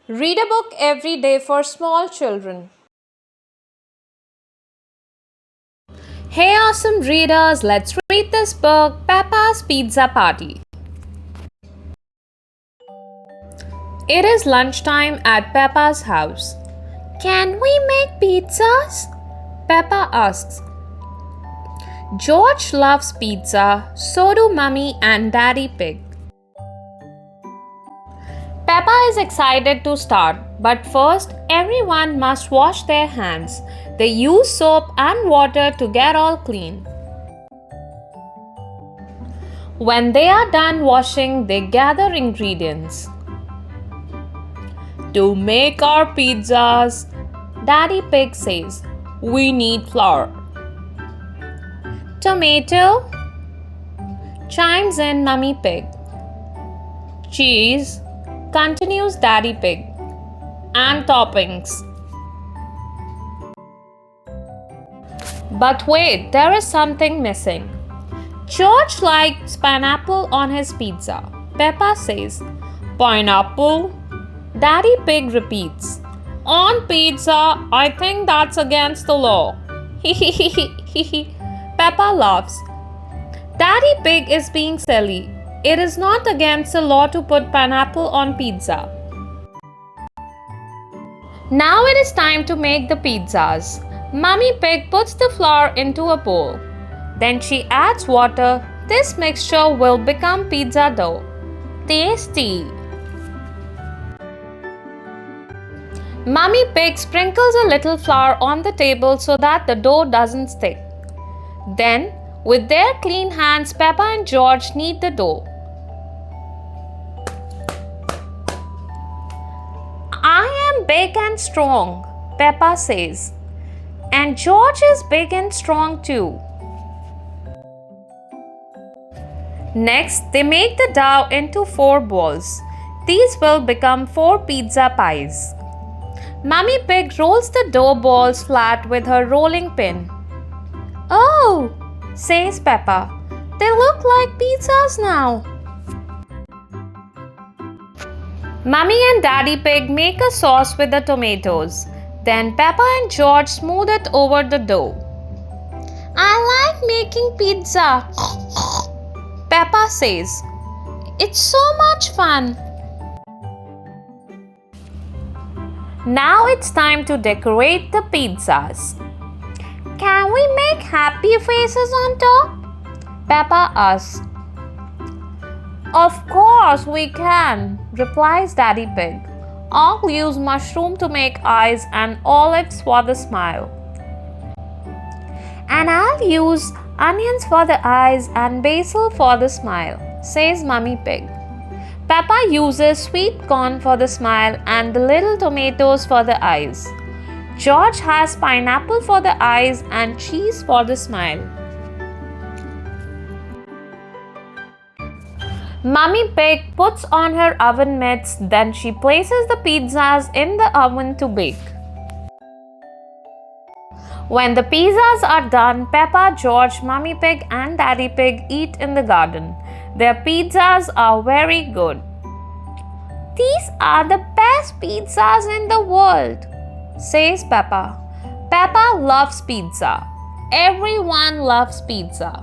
Read a book every day for small children. Hey awesome readers, let's read this book, Peppa's Pizza Party. It is lunchtime at Peppa's house. Can we make pizzas? Peppa asks. George loves pizza, so do Mummy and Daddy Pig. Peppa is excited to start, but first everyone must wash their hands. They use soap and water to get all clean. When they are done washing, they gather ingredients. To make our pizzas, Daddy Pig says, we need flour. Tomato, chimes in Mummy Pig. Cheese, continues Daddy Pig. And toppings. But wait, there is something missing. George likes pineapple on his pizza. Peppa says, pineapple? Daddy Pig repeats, on pizza, I think that's against the law. Peppa laughs. Daddy Pig is being silly. It is not against the law to put pineapple on pizza. Now it is time to make the pizzas. Mummy Pig puts the flour into a bowl. Then she adds water. This mixture will become pizza dough. Tasty! Mummy Pig sprinkles a little flour on the table so that the dough doesn't stick. Then, with their clean hands, Peppa and George knead the dough. I am big and strong, Peppa says. And George is big and strong too. Next, they make the dough into 4 balls. These will become 4 pizza pies. Mummy Pig rolls the dough balls flat with her rolling pin. Oh, says Peppa, they look like pizzas now. Mummy and Daddy Pig make a sauce with the tomatoes. Then Peppa and George smooth it over the dough. I like making pizza, Peppa says. It's so much fun. Now it's time to decorate the pizzas. Can we make happy faces on top? Peppa asks. Of course we can, replies Daddy Pig. I'll use mushroom to make eyes and olives for the smile. And I'll use onions for the eyes and basil for the smile, says Mummy Pig. Peppa uses sweet corn for the smile and the little tomatoes for the eyes. George has pineapple for the eyes and cheese for the smile. Mummy Pig puts on her oven mitts, then she places the pizzas in the oven to bake. When the pizzas are done, Peppa, George, Mummy Pig and Daddy Pig eat in the garden. Their pizzas are very good. These are the best pizzas in the world, says Peppa. Peppa loves pizza. Everyone loves pizza.